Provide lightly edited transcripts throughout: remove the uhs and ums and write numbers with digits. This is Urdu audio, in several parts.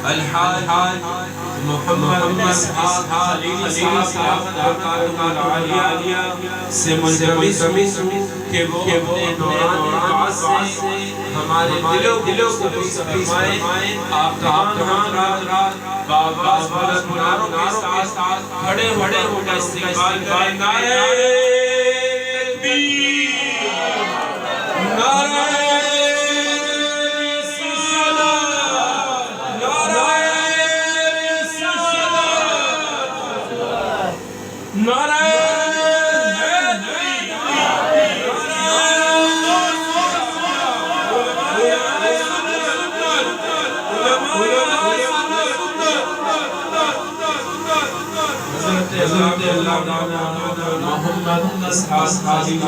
الحاج محمد اسحاق خلیل صاحب سے ملتمس کہ وہ اپنے دوران سے ہمارے دلوں کو فرمائے. آپ تمام رات باواز بلند مناروں کے ساتھ کھڑے ہو کر استقبال کریں. نعرہ تکبیر، نعرہ محمد اسحاق خلیل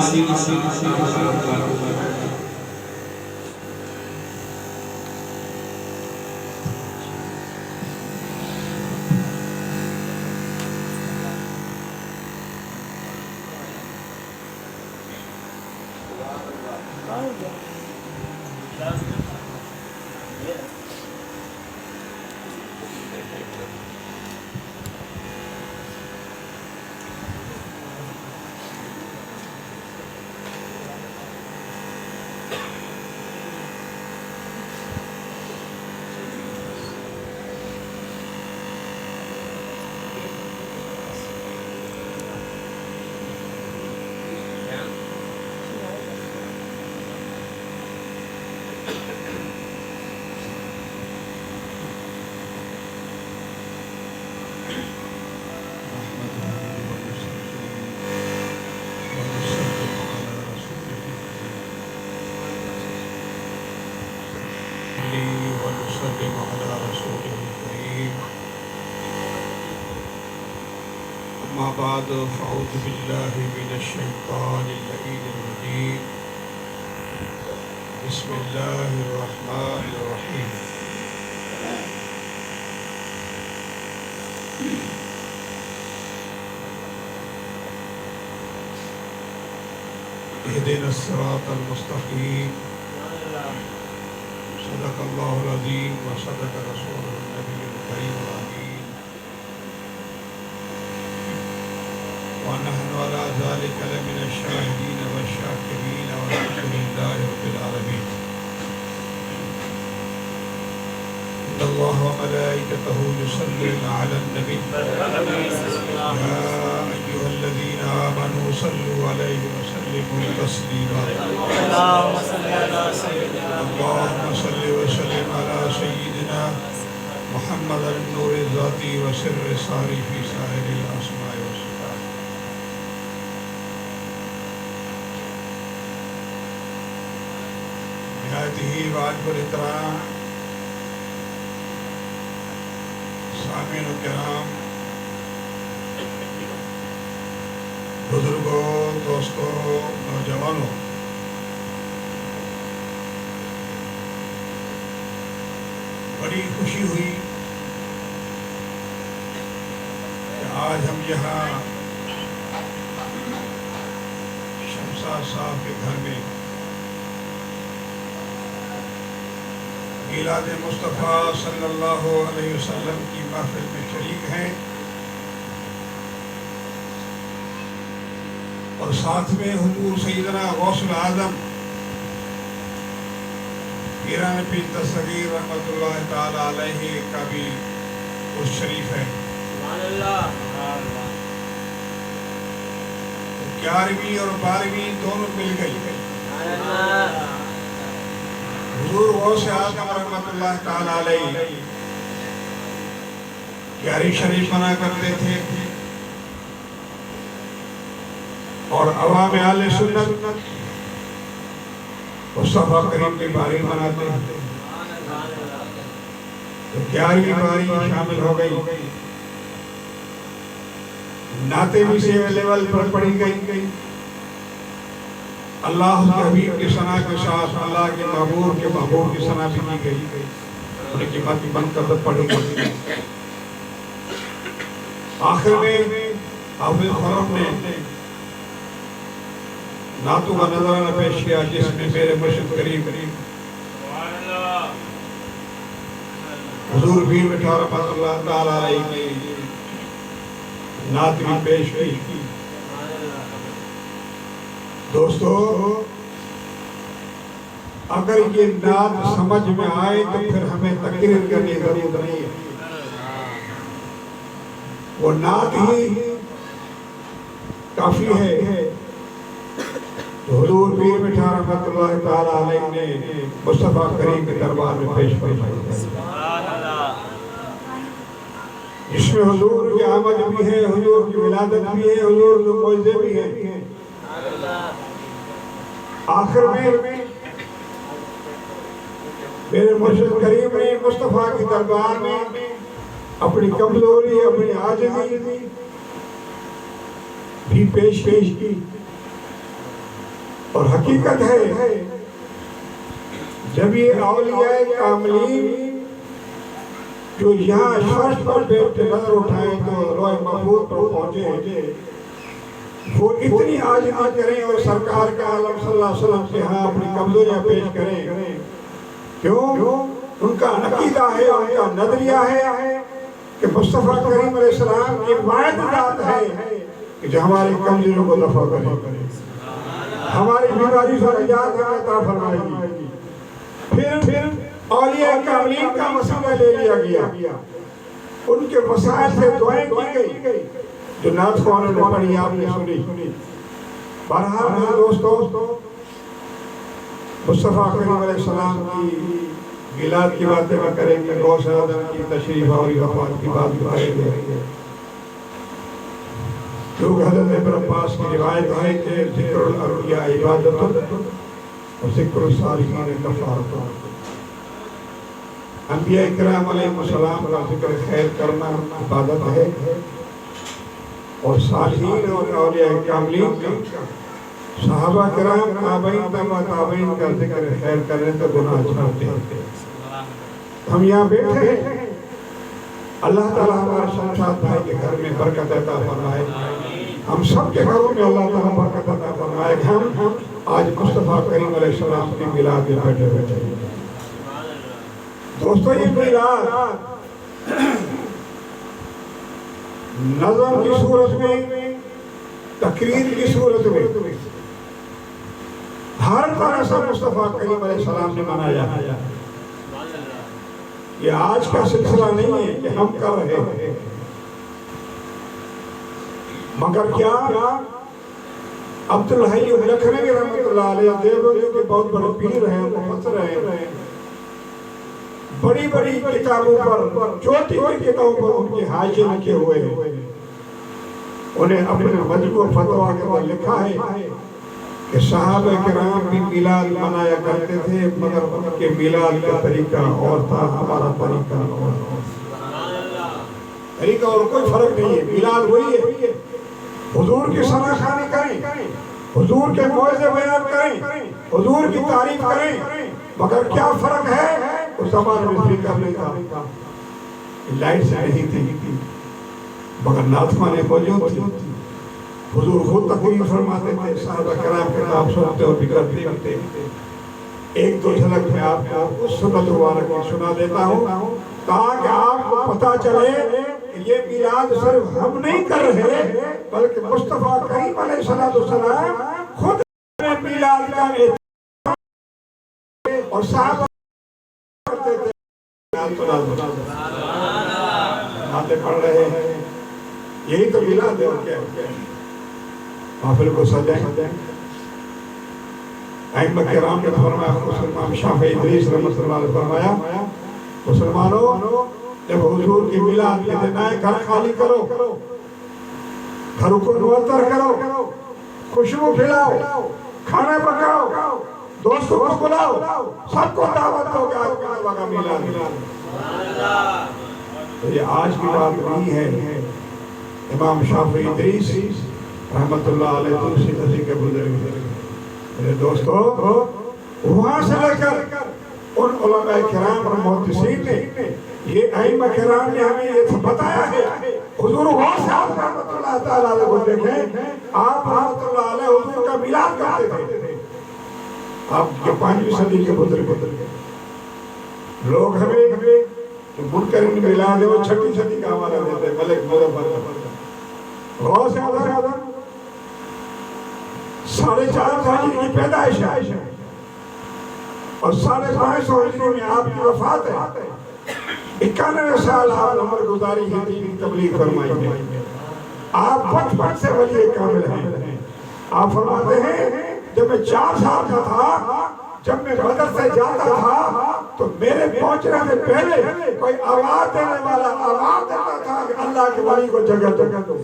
أما بعد فأعوذ بالله من الشيطان اللعين الرجيم. بسم الله الرحمن الرحيم. اهدنا الصراط المستقيم. صدق الله العظيم وصدق رسوله النبي الكريم الأمين. ونحن على ذلك لمن الشاهدين والشاكرين والحمد لله رب العالمين. إن الله وملائكته يصلون على النبي يا أيها الذين آمنوا صلوا عليه وسلموا تسليما. اللهم صل وسلم على سيدنا محمد النور الذاتي وسر الساري في سائر الأسماء والصفات. نهايته واجب الاحترام سامعین کرام، بزرگوں، دوستوں، نوجوانوں، بڑی خوشی ہوئی کہ آج ہم یہاں شمشاد صاحب کے گھر میں میلاد مصطفیٰ صلی اللہ علیہ وسلم کی محفل میں شریک ہیں، اور ساتھ میں حضور سیدنا غوث العظم پیران پیر تصغیر رحمۃ اللہ تعالی علیہ کا بھی عرس شریف ہے. 11ویں اور 12ویں دونوں مل گئی. حضور غوث اعظم رحمۃ اللہ تعالی علیہ 11 شریف بنا کرتے تھے، اور عوام اہل سنت مصطفیٰ کریم کی باری مناتے ہیں. تو 11ویں باری شامل ہو گئی. نعتیں بھی سیم لیول پر پڑھی گئی. اللہ کے حبیب کی ثنا کے ساتھ اللہ کے محبوب کے محبوب کی ثنا بھی کی گئی. ان کی بات منقبت پڑھی گئی. آخر میں حافظ خرم نے نعتوں کا نظرانہ پیش کیا، جس میں میرے مرشد کریم حضور پیر مٹھا رحمۃ اللہ تعالیٰ علیہ نے نعت بھی پیش کی. دوستو اگر یہ نعت سمجھ میں آئے تو پھر ہمیں تقریر کرنے کی ضرورت نہیں ہے. وہ نعت ہی کافی ہے. تو حضور پیر مٹھا رحمۃ اللہ تعالیٰ علیہ نے مصطفیٰ کریم کے دربار میں پیش فرمائی، جس میں حضور کی آمد بھی ہے، حضور کی ولادت بھی ہے، حضور کے معجزے بھی ہیں. آخر میں میرے مرشد کریم نے مصطفیٰ کے دربار میں اپنی کمزوری، اپنی عاجزی بھی پیش کی. اور حقیقت ہے جب یہ اولیاء کاملین جو یہاں فرش پر بیٹھ نظر اٹھائیں تو روح محفوظ پر پہنچے، وہ اتنی عاجزی کریں اور سرکار کا عالم صلی اللہ علیہ وسلم سے ہاں اپنی کمزوریاں پیش کریں. کیوں؟ ان کا عقیدہ ہے، ان کا نظریہ ہے کہ مصطفیٰ کریم علیہ السلام کی واحد ذات ہے کہ جو ہماری کمزوریوں کو دفع کرے، ہماری بیماری سے نجات عطا فرمائے گی. پھر اولیاء کاملین کا مسئلہ لے لیا گیا، ان کے وسائل سے دعائیں کی گئی جو نعت خوانوں نے پڑھی، آپ نے سنی. بہرحال میرے دوستو، مصطفیٰ کریم علیہ السلام کی میلاد کی باتیں میں کریں گے، غوث اعظم کی تشریف اور وفات کی بات کریں گے. کیونکہ حضرت ابن عباس کی روایت ہے کہ ذکر الاولیاء عبادت اور ذکر الصالحین کفارۃ. انبیاء کرام علیہ السلام کا ذکر خیر کرنا عبادت ہے، اور صالحین اور اولیاء کاملین کا، صحابہ کرام، تابعین، تبع تابعین کا ذکر خیر کرنے تو گناہ چھوڑتے ہیں. ہم یہاں بیٹھے ہیں، اللہ تعالیٰ ہمارے ساتھ بھائی کے گھر میں برکت عطا فرمائے. ہم سب کے گھروں میں اللہ تعالیٰ برکت عطا فرمائے. ہم آج مصطفیٰ کریم علیہ السلام کی میلاد میں بیٹھے ہوئے ہیں. دوستو یہ میلاد نظم کی صورت میں، تقریر کی صورت میں، ہر طرح سے مصطفیٰ کریم علیہ السلام نے منایا ہے. یہ آج کا سلسلہ نہیں ہے کہ ہم کر رہے ہیں، مگر کیا عبدالحی لکھنوی رحمۃ اللہ علیہ دیوبند کے بہت بڑے پیر ہیں، مفسر ہیں، بڑی بڑی کتابوں پر، چھوٹی چھوٹی کتابوں پر ان کے حاشیے لکھے ہوئے ہیں. انہیں اپنے مجموع فتویٰ کے اندر لکھا ہے کہ صحابہ کرام بھی میلاد منایا کرتے تھے، مگر ان کے میلاد کا طریقہ اور تھا، ہمارا طریقہ اور طریقہ اور کوئی فرق نہیں ہے. میلاد وہی ہے. حضور کی ثنا خوانی کریں، حضور کے معجزے بیان کریں، حضور کی تعریف کریں، مگر کیا فرق ہے؟ اس زمانے میں فکر نہیں تھا، لائٹ سے نہیں تھی، مگر نعت خوانیں موجود تھی. حضور خود تقریر فرماتے تھے، صحابہ کرام کتاب سنتے اور بگڑتے تھے. ایک دو جھلک میں آپ کو اس سنت مبارک کی سنا دیتا ہوں تاکہ آپ کو پتہ چلے کہ یہ میلاد صرف ہم نہیں کر رہے، بلکہ مصطفیٰ کریم علیہ السلام خود نے میلاد کا اہتمام اور صحابہ کرتے تھے. نعتیں پڑھ رہے ہیں، یہی تو میلاد ہے. اور کیا محفل کو سجائیں. ائمہ کرام نے فرمایا، امام شافعی ادریس رحمۃ اللہ علیہ فرمایا، مسلمانوں جب حضور کی میلاد کے دن آئے، گھر خالی کرو، گھروں کو معطر کرو، خوشبو پھیلاؤ، کھانا پکاؤ، دوستوں کو بلاؤ، سب کو دعوت دو کہ آج مصطفیٰ کا میلاد. تو یہ آج کی بات نہیں ہے. امام شافعی ادریس رحمت اللہ علیہ دوسری صدی کے بزرگ. میرے دوستو، وہاں سے لے کر ان علماء کرام اور محدثین نے، یہ ائمہ کرام نے ہمیں یہ بتایا ہے. حضور غوث اعظم رحمت اللہ تعالیٰ علیہ کو دیکھیں، آپ رحمت اللہ علیہ حضور کا میلاد کرتے تھے. آپ کے 5ویں صدی کے بزرگ. لوگ ہمیں منکرین ملاد ہے وہ 6 صدی کا حوالہ دیتے ہیں ملک مظفر غوث اعظم 4.5 ہجری کی پیدائش ہے اور 550 ہجری میں آپ کی وفات ہے 91 سال آپ عمر گزاری ہے دین کی تبلیغ فرمائی ہے آپ بچپن سے ولی کامل ہیں آپ فرماتے ہیں جب میں 4 سال کا تھا جب میں بدر سے جاتا تھا تو میرے پہنچنے سے پہلے کوئی آواز دینے والا آواز دیتا تھا کہ اللہ کے ولی کو جگہ جگہ دو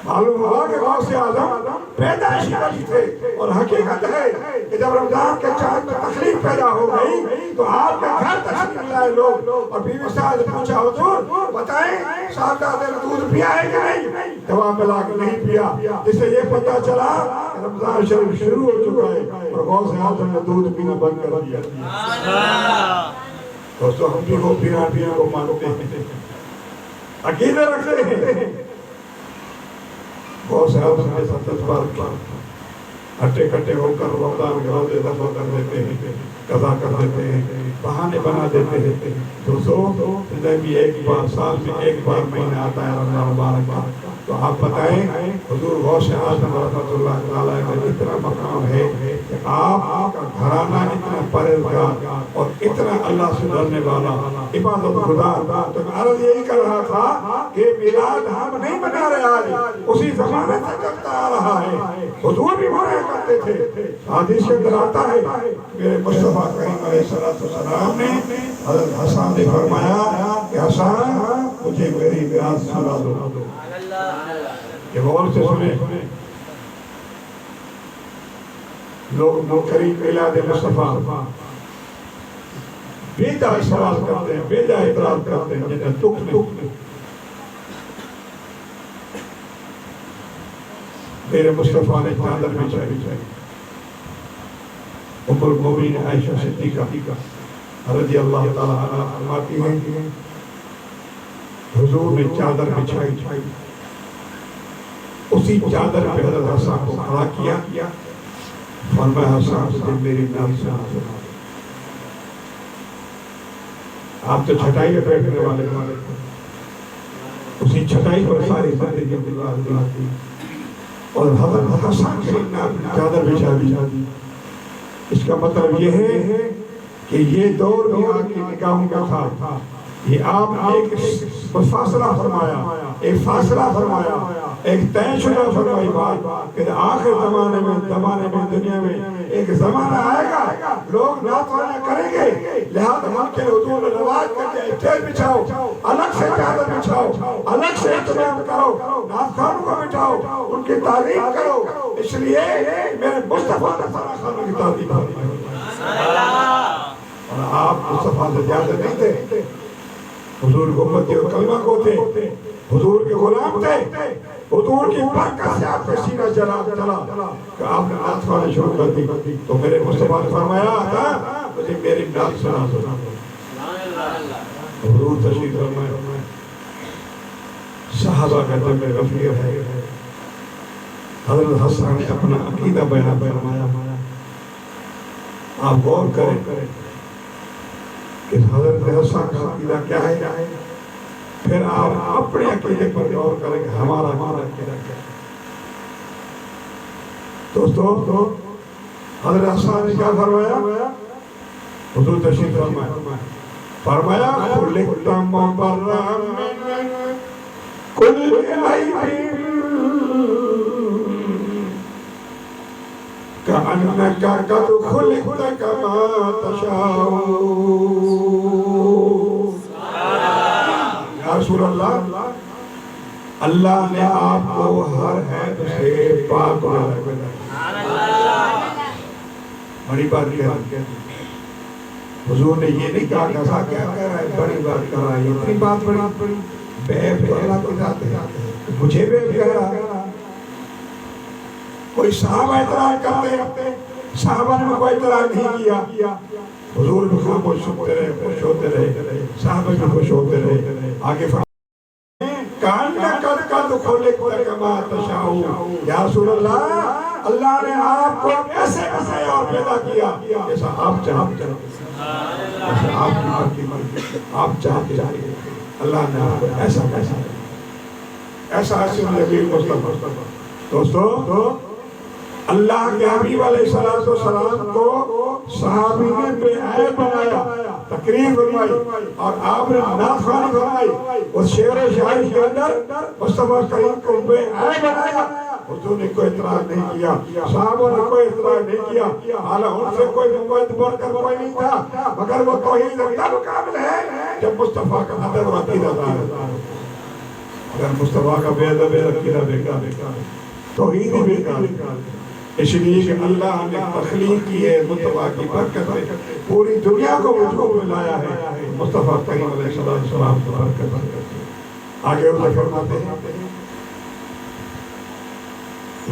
معلوم ہوا کہ غوث اعظم پیدائشی ولی تھے اور حقیقت ہے کہ جب رمضان کے چاند میں تکلیف پیدا ہو گئی تو آپ کے گھر تشریف لائے لوگ اور بیوی صاحب نے پوچھا حضور بتائیں صاحبزادے نے دودھ پیا ہے کہ نہیں جواب ملا کہ نہیں پیا جس سے یہ پتہ چلا کہ رمضان شریف شروع ہو چکا ہے اور غوث اعظم نے دودھ پینا بند کر دیا دوستو ہم بھی وہ پینا کو مانتے ہیں عقیدہ رکھتے ہیں غوث اعظم نے 7 بار ہٹے کٹے ہو کر رمضان کے روزے دفع کر دیتے ہیں قضا کر دیتے ہیں بہانے بنا دیتے ہیں دوستو زندگی ایک بار سال میں ایک بار مہینہ آتا ہے رمضان مبارک کا تو آپ بتائیں حضور غوث اعظم رحمۃ اللہ تعالیٰ کا اتنا مقام ہے کہ آپ کا گھرانہ اتنا پرہیزگار اور اتنا اللہ سے ڈرنے والا عبادت گزار تو میں عرض یہی کر رہا تھا کہ میلاد ہم نہیں منا رہے آج اسی زمانے سے چلتا آ رہا ہے حضور بھی منایا کرتے تھے حدیث کے اندر آتا ہے میرے مصطفیٰ کریم علیہ السلام نے حضرت حسن نے فرمایا کہ حسن مجھے میری میراث سنا دو یہ غور سے سنیں لوگ منکرین میلاد مصطفیٰ بیدہ سوال کرتے ہیں بیدہ اعتراض کرتے ہیں جنہیں دکھ میں میرے مصطفیٰ نے چادر بچھائی ام المومنین عائشہ صدیقہ رضی اللہ تعالیٰ عنہ فرماتی ہیں حضور نے چادر بچھائی اسی چادر پہ حضرت حسن کو کھڑا کیا فرمایا حسن سے میری نام سنا آپ تو چھٹائی پہ بیٹھنے والے اسی چھٹائی پر ساری زندگی گزارتی اور حضرت حسن کے نام چادر بچھا دی اس کا مطلب یہ ہے کہ یہ دور بھی آپ کی نگاہوں کا تھا یہ آپ نے ایک فاصلہ فرمایا ایک طے شدہ فرمائی بات کہ آخر زمانے میں دنیا میں ایک زمانہ آئے گا لوگ نعتوانہ کریں گے لہذا ہم کے حضور نے رواج کر کے اسٹیج بچھاؤ الگ سے چادر بچھاؤ الگ سے اہتمام کرو نعت خوانوں کو بٹھاؤ ان کی تعریف کرو اس لیے میرے مصطفیٰ نے سارا خانوں کی تعریف اور آپ مصطفیٰ سے زیادہ نہیں تھے حضور کو امتی اور کلمہ کو تھے حضور کے غلام تھے حضور کی برکت سے آپ کا سینہ چلا کہ آپ نے نعت خوانی شروع کر دی تو میرے مصطفیٰ نے فرمایا تھا مجھے میری نعت سنا دو حضور تشریف فرمائے صحابہ کا جمع رفیع ہے حضرت حسن نے اپنا عقیدہ بیان فرمایا آپ غور کریں کہ حضرت حسن کا عقیدہ کیا ہے پھر آپ اپنے عقیدے پر غور کریں کہ ہمارا عقیدہ کیا ہے دوستو حضرت حسن نے کیا فرمایا حضور تشریف فرمایا خلقت مبرأ من کل عیب كأنك قد خلقت كما تشاء یا رسول اللہ اللہ نے آپ کو ہر عیب سے پاک بنایا بڑی بات کہہ حضور نے یہ نہیں کہا کہ ایسا کیا کہہ رہا ہے بڑی بات کر رہا ہے اتنی بات بڑی بیب تو اللہ کی ذات ہے مجھے بیب کہہ رہا کوئی صحابہ اعتراض کرتے صحابہ نے کوئی اعتراض نہیں کیا حضور بھی خاموش سنتے رہے خوش ہوتے رہے صحابہ بھی خوش ہوتے رہے آگے کاننا قد خلقت کما تشاء یا رسول اللہ نے آپ کو ایسے اور پیدا کیا جیسا آپ چاہتے ہیں بس آپ کی مرضی، آپ چاہتے ہیں اللہ نے آپ کو ایسا نبی مصطفیٰ۔ دوستو اللہ کے حبیب علیہ السلام کو صحابی نے بے عیب بنایا، تقریر فرمائی اور آپ نے نعت خوانی فرمائی، اس شعر و شاعری کے اندر مصطفیٰ کریم کو بے عیب بنایا۔ حضور نے کوئی اعتراض نہیں کیا، صحابہ نے کوئی اعتراض نہیں کیا، حالانکہ ان سے کوئی بڑھ کر کوئی نہیں تھا، مگر وہ توحید تب کامل ہے جب مصطفیٰ کا ادب اور عقیدہ دار۔ اگر مصطفیٰ کا بے ادب عقیدہ بیکار ہے، توحید ہی بیکار ہے۔ اس لیے کہ اللہ نے تخلیق کی ہے مصطفیٰ کی برکت سے پوری دنیا کو وجود میں لایا ہے، مصطفیٰ کریم علیہ السلام کی برکت ہے۔ آگے وہ فرماتے ہیں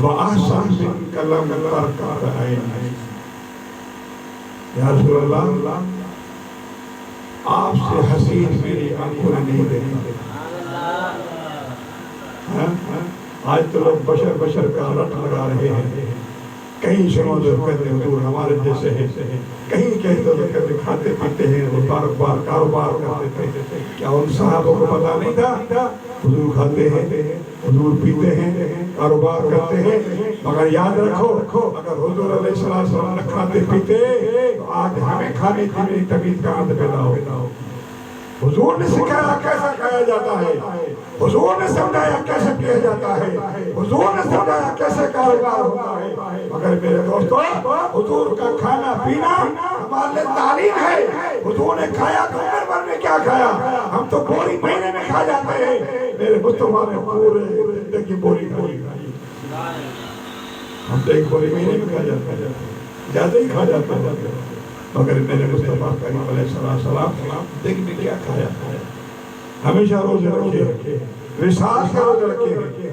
وَأَحْسَنُ مِنْكَ لَمْ تَرْكَ عَيْنَا، یا رسول اللہ آپ سے حسین میری آنکھوں نے نہیں دیکھا۔ آج تو لوگ بشر کا رٹ لگا رہے ہیں، کہیں سنو تو کہتے ہیں حضور ہمارے جیسے ہیں، کہیں کہتے تو کہتے کھاتے پیتے ہیں اور بار کاروبار کرتے تھے۔ کیا ان صحابوں کو پتا نہیں تھا حضور کھاتے ہیں، حضور پیتے ہیں، کاروبار کرتے ہیں؟ مگر یاد رکھو اگر حضور علیہ السلام نہ کھاتے پیتے تو آج ہمیں کھانے کی میری طبیعت کہاں سے پیدا ہو۔ حضور نے سکھایا کیسا کھایا جاتا ہے، حضور نے سمجھایا کیسے پیا جاتا ہے، حضور نے سمجھایا کیسے کاروبار ہوتا ہے۔ مگر میرے دوستو حضور کا کھانا پینا ہمارے لیے تعلیم ہے۔ حضور نے کھایا تو عمر بھر میں کیا کھایا، ہم تو بوری مہینے میں کھا جاتے ہیں، میرے مصطفیٰ نے پورے زندگی بوری کھائی، ہم تو ایک بوری مہینے میں کھا جاتے ہیں، زیادہ ہی کھا جاتے ہیں۔ مگر میرے مصطفیٰ کریم علیہ السلام دیکھنے کیا کھایا، ہمیشہ روزے رکھے، وصال کا روزہ رکھے۔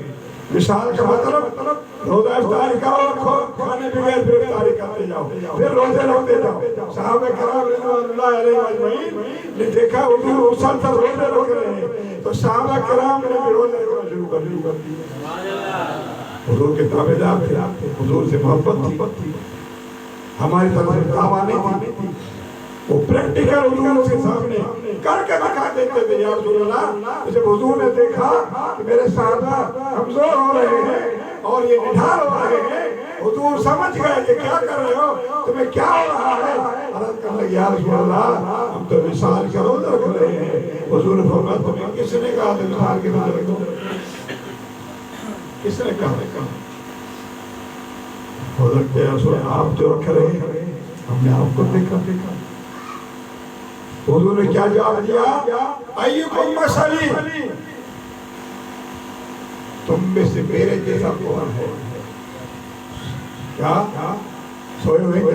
وصال کا مطلب روزہ افطاری کرو، کھانے بغیر پھر افطاری کرتے جاؤ، پھر روزے رکھتے جاؤ۔ صحابہ کرام رضوان اللہ علیہ اجمعین نے دیکھا حضور مسلسل روزے رکھ رہے ہیں تو صحابہ کرام نے بھی روزے رکھنا شروع کر دیا۔ حضور کے تابعدار تھے، حضور سے محبت تھی، ہماری طرف سے دعویٰ نہیں تھی، وہ پریکٹیکل حضور کے سامنے کر کے دکھا دیتے تھے۔ یا رسول اللہ جب حضور نے دیکھا کہ میرے صحابہ کمزور ہو رہے ہیں اور یہ نڈھال ہو رہے ہیں، حضور سمجھ گئے کہ کیا کر رہے ہو، تمہیں کیا ہو رہا ہے۔ عرض کرنے لگے یا رسول اللہ ہم تو وصال کا روزہ رکھ رہے ہیں۔ حضور نے فرمایا تمہیں کس نے کہا تھا وصال کے روزہ رکھو، کس نے کہا؟ حضرت یا رسول اللہ آپ جو رکھ رہے ہیں ہم نے آپ کو دیکھا۔ حضور نے کیا جواب دیا؟ ایکم مثلی، تم میں سے میرے جیسا کون ہے؟ کیا سوئے ہوئے؟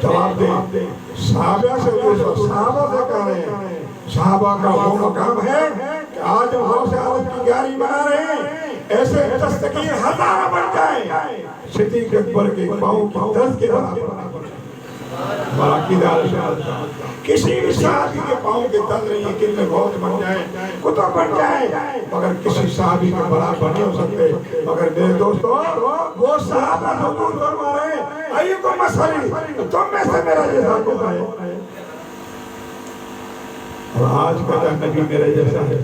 جواب دیں۔ صحابہ سے صحابہ سے کہہ رہے ہیں، صحابہ کا وہ مقام ہے کہ آج ہم غوث اعظم کی گیاری بنا رہے ہیں، ایسے دستگیر ہزارہ بن جائیں، صدیق اکبر کے پاؤں کی درد کے برابر۔ کسی بھی صحابی کے پاؤں کے درد نہیں ہے، کن میں بہت بن جائیں، کتب بن جائیں، مگر کسی صحابی کے برابر نہیں ہو سکتے۔ مگر میرے دوستو وہ صحابہ حضور فرما رہے ہیں ایکم مثلی، تم میں سے میرا جیسا کون ہے؟ اور آج کا نبی میرے جیسا ہے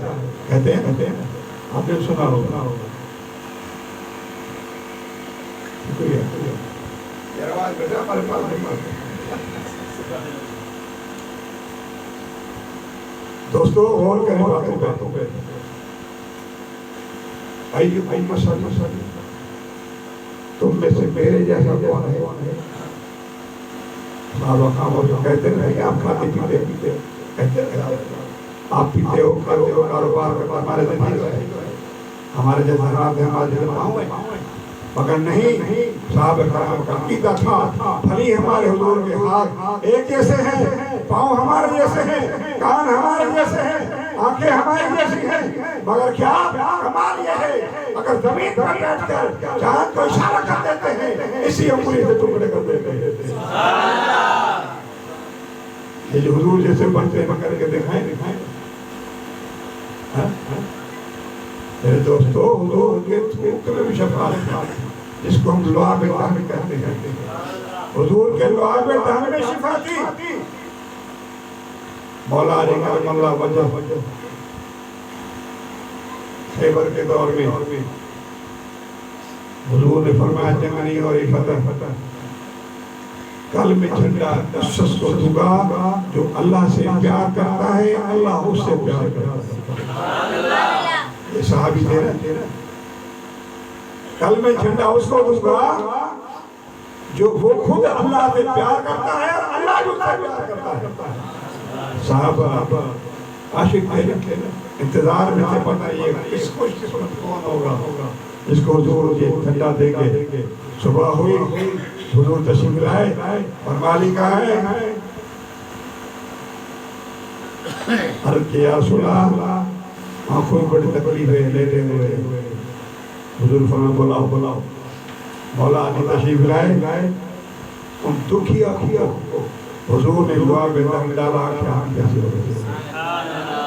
کہتے ہیں، آپ نے سنا ہوگا۔ یہ آواز بیٹا ہمارے پاس نہیں پاتے۔ دوستو غور کریں باتوں پہ۔ ایکم مثلی، تم میں سے میرے جیسا کون ہے؟ صحابہ کہتے ہیں آپ کھاتے پیتے کہتے ہیں، آپ پیتے ہو کرتے ہو کاروبار کرتے ہمارے دن ہمارے جیسا ہاتھ ہے، ہمارے جیسا پاؤں ہے، مگر نہیں۔ صحابہ کرام کا عقیدہ تھا بھلی ہمارے حضور کے ہاتھ ایک جیسے ہیں، پاؤں ہمارے جیسے ہیں، کان ہمارے جیسے ہیں، آنکھیں ہماری جیسی ہیں، مگر کیا کمال یہ ہے اگر زمین پر بیٹھ کر چاند کو اشارہ کر دیتے ہیں، اسی انگلی سے ٹکڑے کر دیتے ہیں۔ یہ جو حضور جیسے بنتے ہیں کر کے دکھائیں۔ میرے دوستو حضور کے تھوک میں بھی شفاعت تھا، جس کو ہم لعاب طہر کہتے ہیں، حضور کے لعاب طہر میں شفا تھی۔ مولا علی کرم اللہ وجہ خیبر کے دور میں حضور نے فرمایا جنگ نہیں ہو رہی فتح، کل میں جھنڈا اس شخص کو دوں گا جو اللہ سے پیار کرتا ہے، اللہ اس سے پیار کرتا ہے۔ یہ صحابی دے رہا ہے، کل میں جھنڈا اس کو دوں گا جو وہ خود اللہ سے پیار کرتا ہے اور اللہ جو سے پیار کرتا ہے۔ صحابہ عاشق تھے، انتظار میں تھے، پتہ یہ کس خوش قسمت کون ہوگا جس کو حضور یہ جھنڈا دیں گے۔ صبح ہوئی، حضور تشریف لائے اور مالی کہا ہے عرض کیا رسول اللہ آنکھوں بڑی تکلیف ہے لیٹے ہوئے۔ حضور فرمایا بلاؤ۔ مولا علی تشریف لائے، ان دکھی آنکھوں حضور نے دعا میں دم ڈالا کہ ہم کیسے ہو گئے،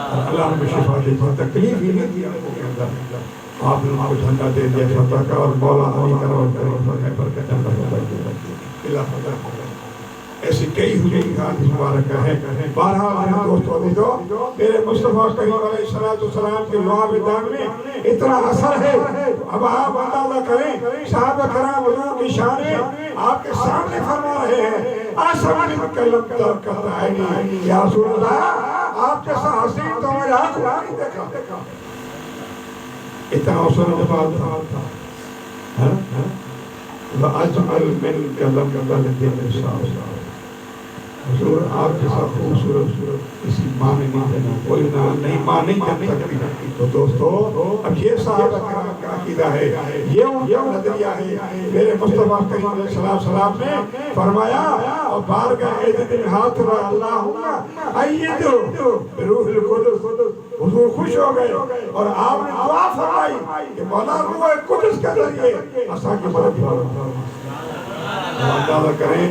اور اللہ نے شفا دی، تکلیف ہی نہیں دی آنکھوں کے اندر۔ آپ نے ان کو جھنڈا دے دیا فتح کا، اور مولا علی کرم پر کا جھنڈا فتح۔ ایسی کئی حضور حدیث مبارک ہے۔ بہرحال میرے دوستو عزیزو، میرے مصطفیٰ کریم علیہ السلام کے لعاب دان میں اتنا اثر ہے۔ اب آپ اندازہ کریں، صحابہ کرام حضور کی شان میں آپ کے سامنے فرما رہے ہیں، آسمان میں کلم ترک کرتا ہے نہیں، یا رسول اللہ آپ جیسا حسین تو میرے آنکھ نہیں دیکھا۔ اتنا حسن جمال تھا۔ وَأَجْعَلْ مِنْكَ لَمْ السَّاعِ حضور آپ جیسا خوبصورت کسی ماں میں نہیں، کوئی نہیں ماں نہیں جب تک۔ تو دوستو اب یہ صحابہ کرام کا عقیدہ ہے، یہ ان کا نظریہ ہے۔ میرے مصطفیٰ کریم علیہ السلام نے فرمایا اور بارگاہ عزت میں ہاتھ رکھ، اللہم ایدو بروح القدس۔ حضور خوش ہو گئے اور آپ نے دعا فرمائی کہ مولا روح قدس کے ذریعے اسا کی مدد فرما۔ اندازہ کریں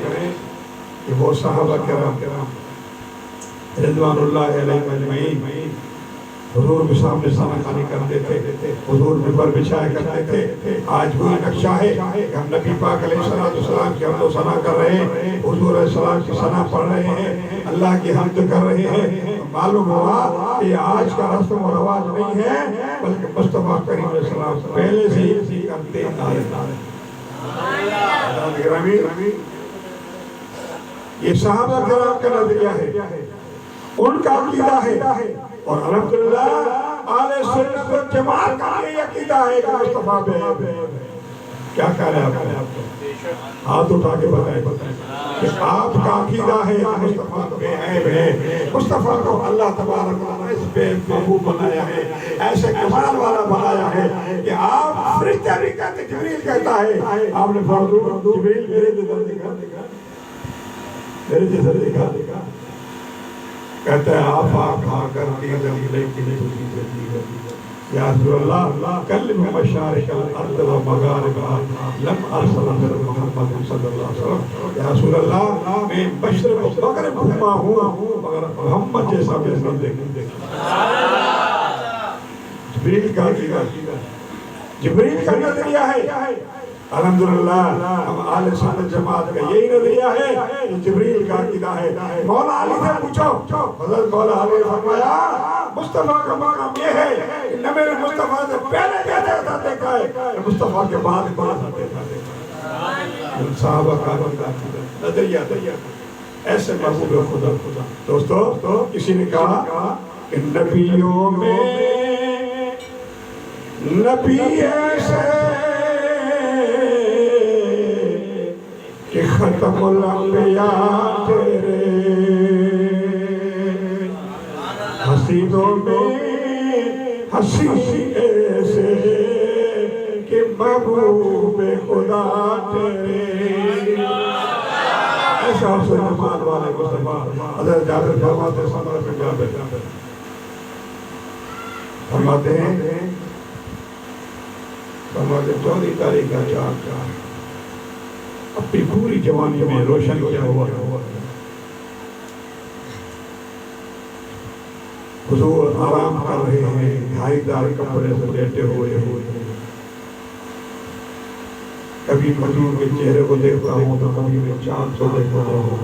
کہ وہ صحابہ کرام رضوان اللہ علیہ اجمعین حضور کے سامنے ثنا خوانی کرتے تھے، حضور منبر بچھایا کرتے تھے۔ آج وہی نقشہ ہے کہ ہم نبی پاک علیہ السلام کی حمد و ثنا کر رہے ہیں، حضور علیہ السلام کی ثنا پڑھ رہے ہیں، اللہ کی حمد کر رہے ہیں۔ معلوم ہوا کہ آج کا رسم و رواج نہیں ہے، بلکہ مصطفیٰ کریم علیہ السلام پہلے سے ہی کرتے آ رہے ہیں۔ یہ صحابہ کرام کا نظریہ ہے، ان کا عقیدہ ہے، اور الحمدللہ اہل سنت و جماعت کا یہ عقیدہ ہے کہ مصطفیٰ بے عیب ہے۔ کیا کہہ رہے ہیں آپ کو؟ ہاتھ اٹھا کے بتائیں کہ آپ کا عقیدہ ہے کہ مصطفیٰ بے عیب ہے، مصطفیٰ کو اللہ تبارک و تعالیٰ اس بے محبوب بنایا ہے، ایسے کمال والا بنایا ہے کہ آپ فرشتے بھی کہتے، جبریل کہتا ہے، آپ نے فرمایا جبریل میرے جیسا دیکھا، میرے جیسا دیکھا، کہتا ہے آفاق کھا کر دیدم لیکن تجھی سے دیدم، یا رسول اللہ کلم مشارق الارض و مغاربہ لم ارسل غیر محمد صلی اللہ علیہ وسلم۔ یا رسول اللہ میں مشرق و مغرب گھوما ہوں مگر محمد جیسا میں نہیں دیکھا۔ جبریل کا عقیدہ، جبریل کا نظریہ ہے۔ الحمدللہ ہم اہل سنت جماعت کا یہی نظریہ ہے کہ جبریل کا عقیدہ ہے۔ مولا علی سے پوچھو، حضرت مولا علی نے فرمایا مصطفیٰ کا مقام یہ ہے کہ نہ میرے مصطفیٰ سے پہلے جیسا دیکھا ہے، مصطفیٰ کے بعد دیکھا۔ صحابہ کا نظریہ ایسے محبوب خدا۔ دوستو کسی نے کہا کہ نبیوں میں نبی ایسے کہ ختم الانبیاء تیرے، حسینوں میں حسین ایسے کہ محبوب خدا تیرے۔ ایسا حسن جمال والے مصطفیٰ حضرت جابر فرماتے سمر میں جابر فرماتے ہیں 14 تاریخ کا چاند اپنی پوری جوانی میں روشن کیا ہوا ہے۔ حضور آرام کر رہے ہیں، ڈھائی دار کپڑے سے لیٹے ہوئے کبھی حضور کے چہرے کو دیکھتا ہوں تو کبھی میں چاند کو دیکھتا ہوں۔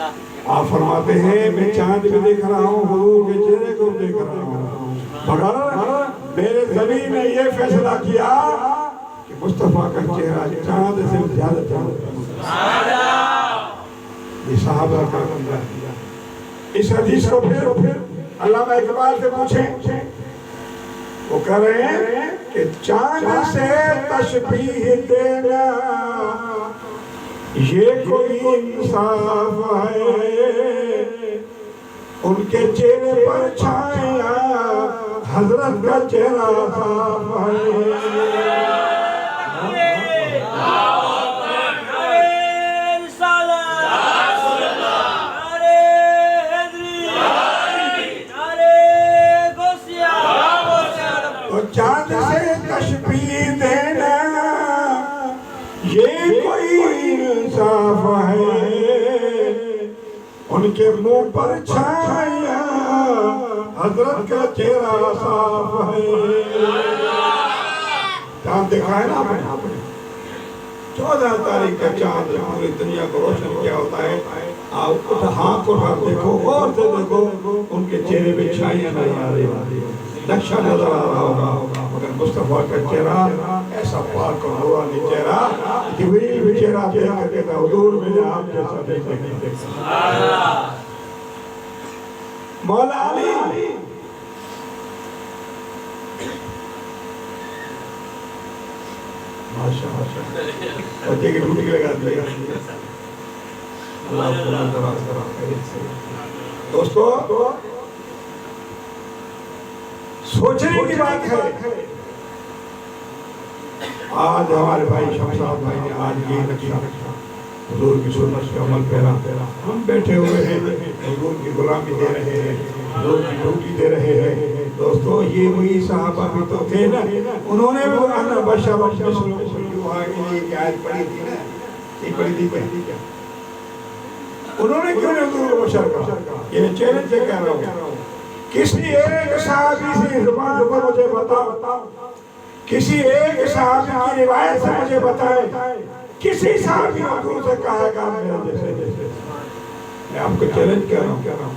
آپ فرماتے ہیں میں چاند بھی دیکھ رہا ہوں، حضور کے چہرے کو دیکھ رہا ہوں، مگر میرے زمین نے یہ فیصلہ کیا کہ مصطفیٰ کا چہرہ چاند سے زیادہ چاند یہ صحابہ کا کیا. اس حدیث کو پھر علامہ اقبال سے پوچھیں، وہ کہہ رہے ہیں کہ چاند سے تشبیہ دینا یہ کوئی انصاف ہے، ان کے چہرے پر چھایا حضرت کا چہرہ صاف ہے. چاند سے تشبیہ دینا یہ کوئی انصاف ہے، ان کے منہ پر چھایا حضرت کا چہرہ صاف ہے. چاند دیکھا ہے نا آپ نے؟ 14 تاریخ کا چاند پوری دنیا کو روشن کیا ہوتا ہے. آپ ہاتھ اٹھا دیکھو، غور سے دیکھو، ان کے چہرے پہ چھائیاں نہیں آ رہی، نقشہ نظر آ رہا ہوگا، مگر مصطفیٰ کا چہرہ ایسا پاک اور نورانی چہرہ، جبریل بھی چہرہ دیکھ کر کہتا ہے حضور میں نے آپ جیسا دیکھا. مولا علی ماشاءاللہ بچے کی ڈوٹی لگا دیا. اللہ تعالیٰ دراز کرا خیریت سے. دوستو سوچنے کی بات ہے، آج ہمارے بھائی شمشاد بھائی نے آج یہ نقشہ حضور کی سنت پہ عمل پیرا، ہم بیٹھے ہوئے ہیں حضور کی غلامی دے رہے ہیں، حضور کی ڈیوٹی دے رہے ہیں. دوستو یہ وہی صحابہ بھی تو تھے نا، انہوں نے بھی انا بشر مثلکم کی آیت پڑھی تھی نا، یہ پڑھی تھی کیا؟ انہوں نے کیوں نہیں حضور کو بشر کہا؟ یہ میں چیلنج سے کہہ رہا ہوں. کسی ایک صحابی سے زبان پر مجھے بتاؤ، کسی ایک صحابی کی روایت سے مجھے بتائیں، کسی صحابی حضور سے کہا گا میرے جیسے. میں آپ کو چیلنج کر رہا ہوں.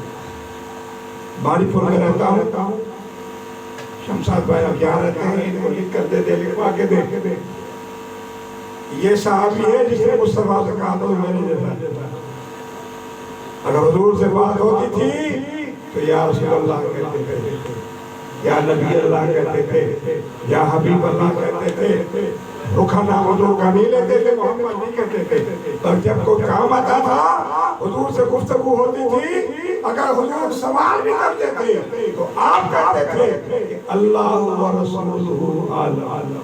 باری پور میں رہتا ہوں، شمشاد بھائی اب یہاں رہتے ہیں، ان کو لکھ کر دے، لکھوا کے دے. یہ صحابی ہے جس نے مصطفیٰ سے کہا تھا میرے جیسا. اگر حضور سے بات ہوتی تھی تو یا رسول اللہ کہتے تھے، یا نبی اللہ کہتے تھے، یا حبیب اللہ کہتے تھے. رکھا نام حضور کا نہیں لیتے تھے، محمد نہیں کہتے تھے. پر جب کوئی کام آتا تھا حضور سے گفتگو ہوتی تھی، اگر حضور سوال بھی کرتے تھے تو آپ کہتے تھے کہ اللہ و رسولہ اعلم.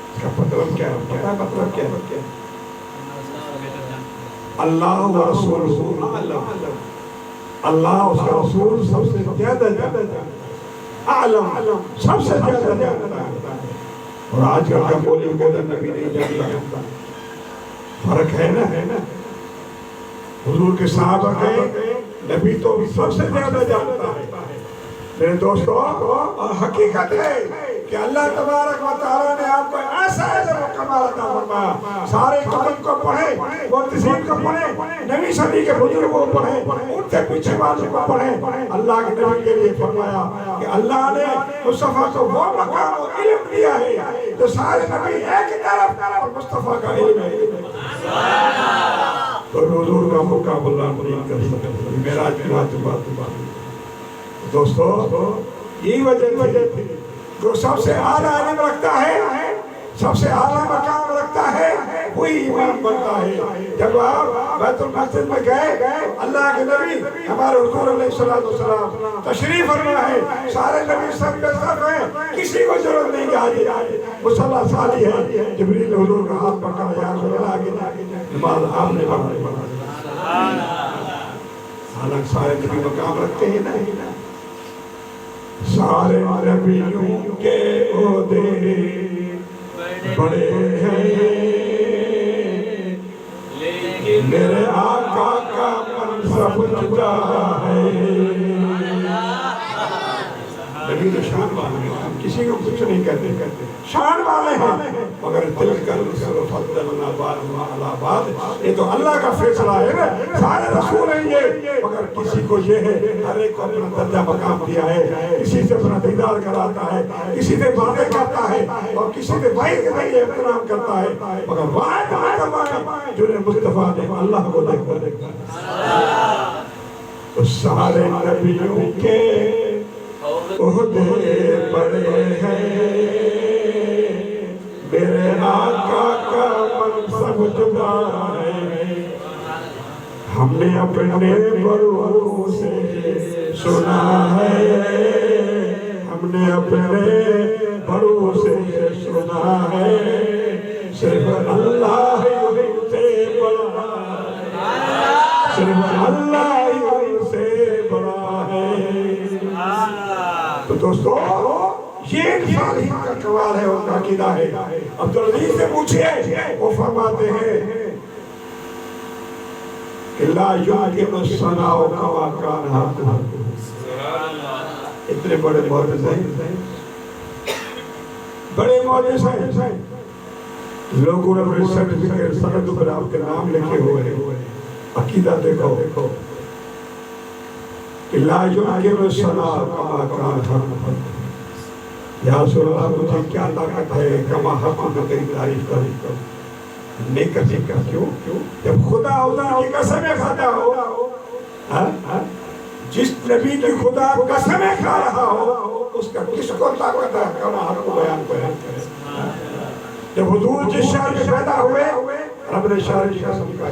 اس کا مطلب کیا ہے؟ پتہ ہے مطلب کیا ہے؟ اللہ و رسولہ اعلم. اللہ اس کا رسول سب سے زیادہ اعلم، سب سے زیادہ جانتا ہے. اور آج کل کا بولی بولن نبی نہیں جانتا. فرق ہے نا. حضور کے صحابہ ہیں، نبی تو سب سے زیادہ جانتا ہے. میرے دوستو، اور حقیقت ہے کہ اللہ تبارک و تعالیٰ نے آپ کو ایسا کمال عطا فرمایا. سارے کتب کو پڑھیں، محدثین کو پڑھیں، نویں صدی کے بزرگوں کو پڑھیں، ان سے پیچھے والوں کو پڑھیں. اللہ کے نبی کے لیے فرمایا کہ اللہ نے مصطفیٰ کو وہ مقام و علم دیا ہے جو سارے نبی ایک طرف اور مصطفیٰ کا علم ہے. تو حضور کا مقابلہ نہیں کر سکتے. معراج کی بات. دوستو یہی وجہ تھی. جو سب سے اعلیٰ علم رکھتا ہے، سب سے اعلیٰ مقام رکھتا ہے، وہی امام بنتا ہے. جب آپ بیت المقدس میں گئے، اللہ کے نبی ہمارے حضور علیہ السلام تشریف فرما ہے، سارے نبی سب کے ساتھ ہیں، کسی کو ضرورت نہیں کہ آجے مصلی صالی ہے. جبریل حضور کا ہاتھ پکڑا، یا رسول اللہ آگے نماز آپ نے پڑھا. حالانکہ سارے نبی مقام رکھتے ہیں نا. سارے نبیوں کے عہدے بڑے ہیں، میرے آقا کا منصب جدا ہے. نبی نے شان باندھ کسی کو کچھ نہیں کہتے، شان والے ہیں، مگر دل کا آباد، یہ تو اللہ کا فیصلہ ہے نا، سارے رسول ہیں یہ، مگر کسی کو یہ ہے، ہر ایک کو اپنا درجہ مقام دیا ہے، کسی سے اپنا دیدار کراتا ہے، کسی سے باتیں کرتا ہے، اور کسی سے بھائی کے ذریعے احترام کرتا ہے، مگر واحد جنہیں مصطفیٰ نے اللہ کو دیکھا تو سارے نبیوں کے عہدے بڑے ہیں، میرے آقا کا منصب جدا ہے، ہم نے اپنے بڑوں سے سنا ہے، ہم نے اپنے بڑوں سے سنا ہے، صرف اللہ ہی ان سے بڑا ہے، صرف اللہ ہی ان سے بڑا ہے۔ تو دوستو یہ انسانیت کا کمال ہے، ان کا عقیدہ ہے۔ عبدالعزیز سے پوچھئے، وہ فرماتے ہیں کہ لا یمکن الثناء کما کان حقہ، اتنے بڑے معجز ہیں، بڑے معجز ہیں، لوگوں نے اپنے سرٹیفکیٹ سند پر آپ کے نام لکھے ہوئے، عقیدہ دیکھو کہ لا یمکن الثناء کما کان حقہ، یا رسول اللہ مجھے کیا طاقت ہے کما حق میں تیری تعریف کروں، نہیں کر سکتا، کیوں؟ جب خدا کی قسمیں کھاتا ہو، جس نبی کی خدا قسمیں کھا رہا ہو، اس کا کس کو طاقت ہے کما حق کو بیان کرے؟ جب حضور جس شہر میں پیدا ہوئے، رب نے شہر کی قسم کھائی۔